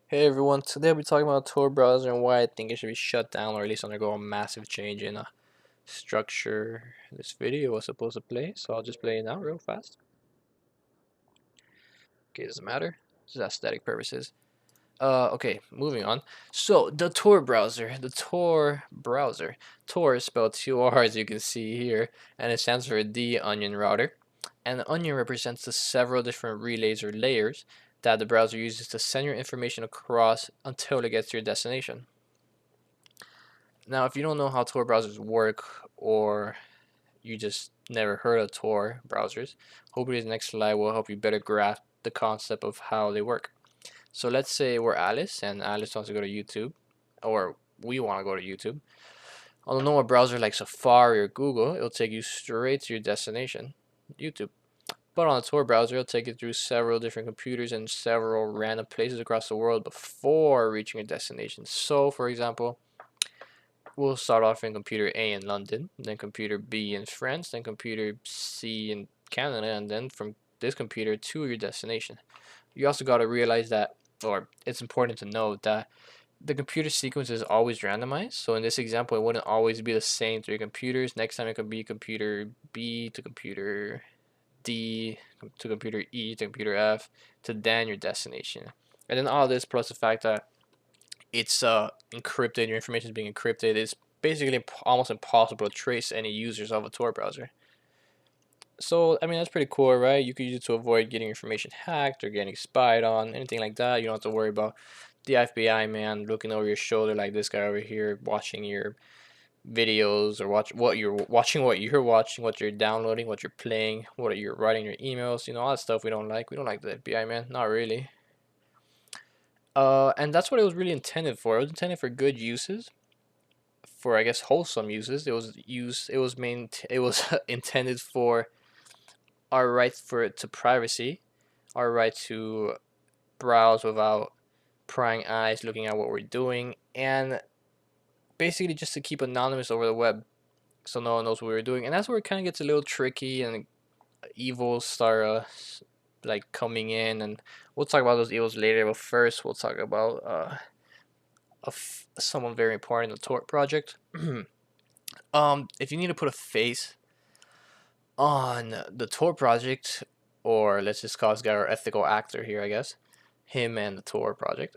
Hey everyone, today we'll be talking about Tor browser and why I think it should be shut down or at least undergo a massive change in structure. This video was supposed to play, so I'll just play it now real fast. Okay, doesn't matter. This is aesthetic purposes. Okay, moving on. So the Tor browser, Tor is spelled T-O-R as you can see here, and it stands for the onion router. And the onion represents the several different relays or layers that the browser uses to send your information across until it gets to your destination. Now, if you don't know how Tor browsers work, or you just never heard of Tor browsers, hopefully this next slide will help you better grasp the concept of how they work. So let's say we're Alice, and Alice wants to go to YouTube, or we want to go to YouTube. On a normal browser like Safari or Google, it'll take you straight to your destination, YouTube. But on a Tor browser, it'll take you through several different computers and several random places across the world before reaching your destination. So, for example, we'll start off in computer A in London, then computer B in France, then computer C in Canada, and then from this computer to your destination. You also got to realize that, or it's important to note that the computer sequence is always randomized. So in this example, it wouldn't always be the same three computers. Next time it could be computer B to computer D to computer E to computer F to then your destination. And then all this plus the fact that it's encrypted, your information is being encrypted. It's basically almost impossible to trace any users of a Tor browser. So, I mean, that's pretty cool, right? You could use it to avoid getting information hacked or getting spied on, anything like that. You don't have to worry about the FBI man looking over your shoulder like this guy over here watching your videos or what you're watching, what you're downloading, what you're playing, what you're writing your emails, all that stuff we don't like. We don't like the FBI man, not really. And that's what it was really intended for. It was intended for good uses, for I guess wholesome uses. It was intended for our right to privacy, our right to browse without prying eyes looking at what we're doing, and basically just to keep anonymous over the web so no one knows what we're doing. And that's where it kind of gets a little tricky and evils start like coming in, and we'll talk about those evils later. But first, we'll talk about someone very important in the Tor project. If you need to put a face on the Tor project, or let's just call this guy our ethical actor here, I guess, him and the Tor project.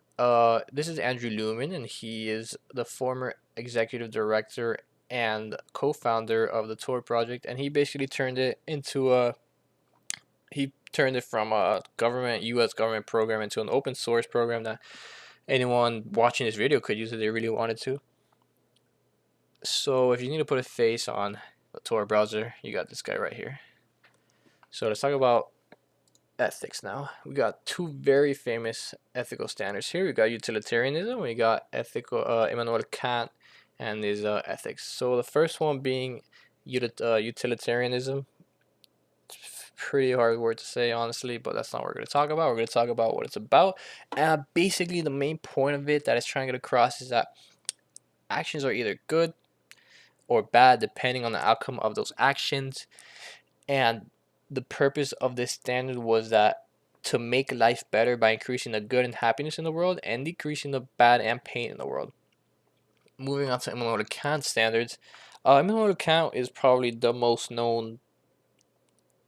This is Andrew Lumen, and he is the former executive director and co-founder of the Tor project, and he basically turned it into he turned it from a U.S. government program into an open source program that anyone watching this video could use if they really wanted to. So if you need to put a face on the Tor browser, you got this guy right here. So let's talk about ethics now. We got two very famous ethical standards here. We got utilitarianism. We got ethical Immanuel Kant and his ethics. So the first one being utilitarianism. It's a pretty hard word to say, honestly, but that's not what we're going to talk about. We're going to talk about what it's about. And basically, the main point of it that it's trying to get across is that actions are either good or bad depending on the outcome of those actions. And the purpose of this standard was that to make life better by increasing the good and happiness in the world and decreasing the bad and pain in the world. Moving on to Immanuel Kant's standards, Immanuel Kant is probably the most known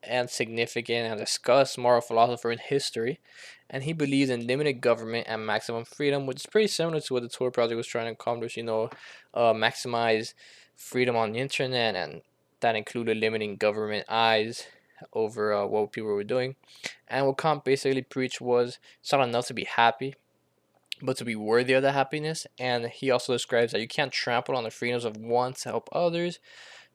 and significant and discussed moral philosopher in history, and he believes in limited government and maximum freedom, which is pretty similar to what the Tor project was trying to accomplish. Maximize freedom on the internet, and that included limiting government eyes over what people were doing. And what Kant basically preached was it's not enough to be happy, but to be worthy of the happiness. And he also describes that you can't trample on the freedoms of one to help others.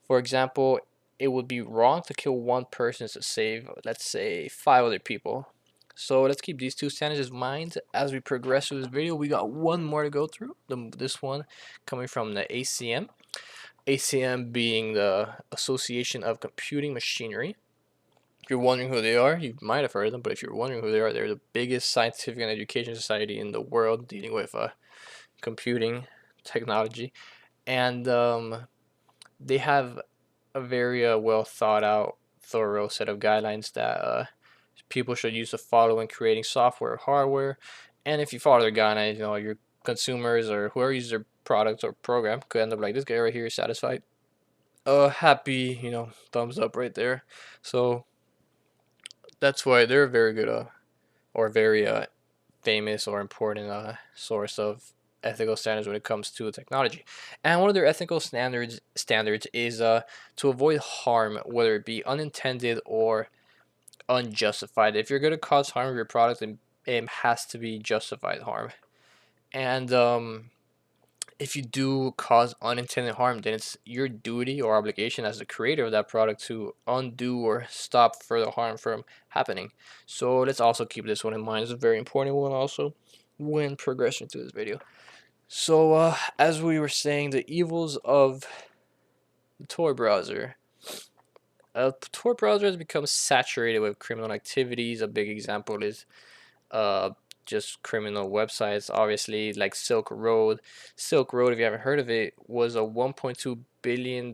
For example, it would be wrong to kill one person to save, let's say, 5 other people. So let's keep these two standards in mind as we progress through this video. We got one more to go through. This one coming from the ACM. ACM being the Association of Computing Machinery. If you're wondering who they are, you might have heard of them, but if you're wondering who they are, they're the biggest scientific and education society in the world dealing with computing technology. And they have a very well thought out, thorough set of guidelines that people should use to follow in creating software or hardware. And if you follow their guidelines, your consumers or whoever uses their product or program could end up like this guy right here, satisfied, happy, thumbs up right there. So that's why they're a very good or very famous or important source of ethical standards when it comes to technology. And one of their ethical standards is to avoid harm, whether it be unintended or unjustified. If you're going to cause harm with your product, then it has to be justified harm. And if you do cause unintended harm, then it's your duty or obligation as the creator of that product to undo or stop further harm from happening. So let's also keep this one in mind. It's a very important one also when progressing through this video. So as we were saying, the evils of the Tor browser. Tor browser has become saturated with criminal activities. A big example is uh, just criminal websites, obviously, like Silk Road. Silk Road, if you haven't heard of it, was a $1.2 billion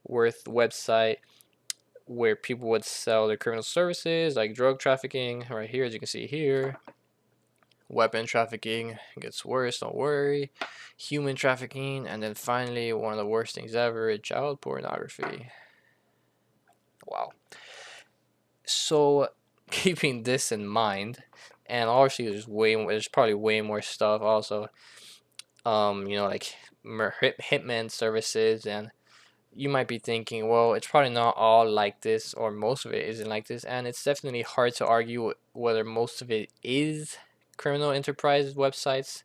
worth website where people would sell their criminal services like drug trafficking. Right here, as you can see here, weapon trafficking gets worse, don't worry, human trafficking, and then finally, one of the worst things ever, child pornography. Wow. So, keeping this in mind, and obviously there's probably way more stuff also, like hitman services, and you might be thinking, well, it's probably not all like this, or most of it isn't like this, and it's definitely hard to argue whether most of it is criminal enterprise websites.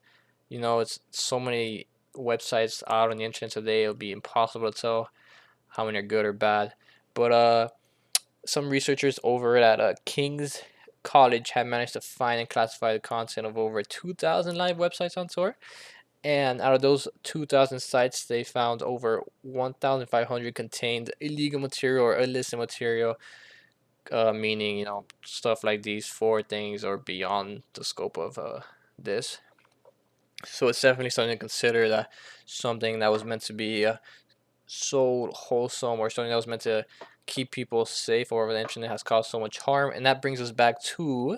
It's so many websites out on the internet today, it'll be impossible to tell how many are good or bad. But some researchers over at King's College have managed to find and classify the content of over 2,000 live websites on Tor. And out of those 2,000 sites, they found over 1,500 contained illegal material or illicit material, meaning, stuff like these four things are beyond the scope of this. So it's definitely something to consider, that something that was meant to be so wholesome, or something that was meant to keep people safe over the internet, has caused so much harm. And that brings us back to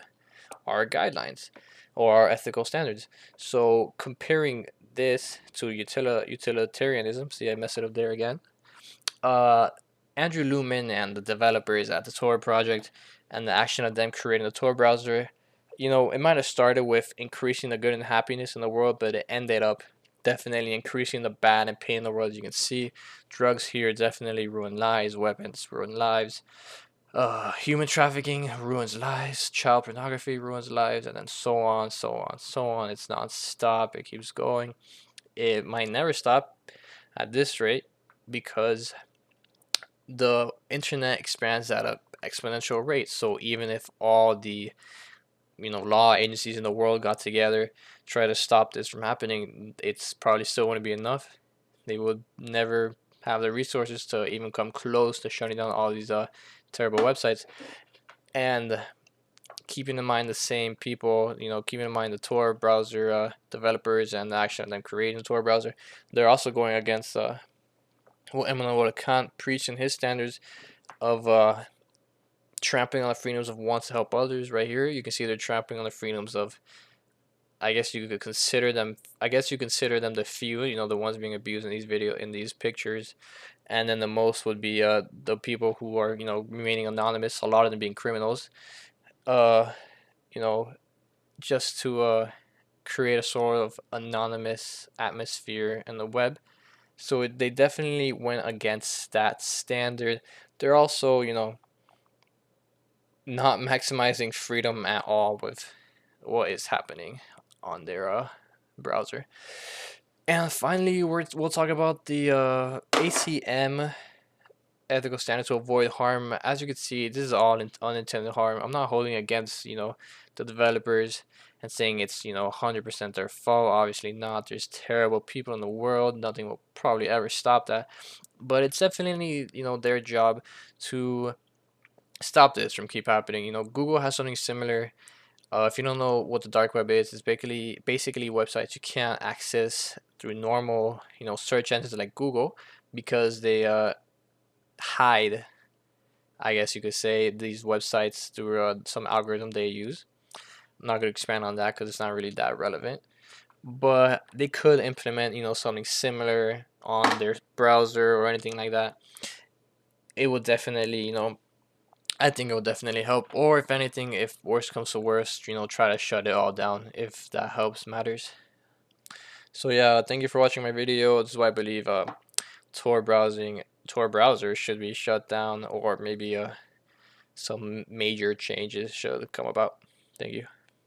our guidelines or our ethical standards. So comparing this to utilitarianism, see I messed it up there again. Andrew Lumen and the developers at the Tor project and the action of them creating the Tor browser, it might have started with increasing the good and happiness in the world, but it ended up definitely increasing the bad and pain in the world. As you can see, drugs here definitely ruin lives, weapons ruin lives, human trafficking ruins lives, child pornography ruins lives, and then so on, so on, so on. It's non-stop. It keeps going. It might never stop at this rate because the internet expands at an exponential rate. So even if all the law agencies in the world got together, try to stop this from happening, it's probably still wouldn't be enough. They would never have the resources to even come close to shutting down all these terrible websites. And keeping in mind the same people, keeping in mind the Tor browser developers and the action of them creating the Tor browser, they're also going against what Immanuel Kant preached in his standards of trampling on the freedoms of wants to help others. Right here, you can see they're trampling on the freedoms of. I guess you could consider them. I guess you consider them the few. The ones being abused in these pictures, and then the most would be the people who are remaining anonymous. A lot of them being criminals. Uh, you know, just to create a sort of anonymous atmosphere in the web. So they definitely went against that standard. They're also, not maximizing freedom at all with what is happening on their browser. And finally, we'll talk about the ACM ethical standard to avoid harm. As you can see, this is all unintended harm. I'm not holding against the developers and saying it's 100% their fault. Obviously not. There's terrible people in the world. Nothing will probably ever stop that. But it's definitely their job to stop this from keep happening. Google has something similar. If you don't know what the dark web is, it's basically websites you can't access through normal search engines like Google, because they hide, I guess you could say, these websites through some algorithm they use. I'm not going to expand on that because it's not really that relevant. But they could implement, something similar on their browser or anything like that. It would definitely, I think it would definitely help. Or if anything, if worst comes to worst, try to shut it all down if that helps matters. So yeah, thank you for watching my video. This is why I believe Tor browser should be shut down, or maybe some major changes should come about. Thank you.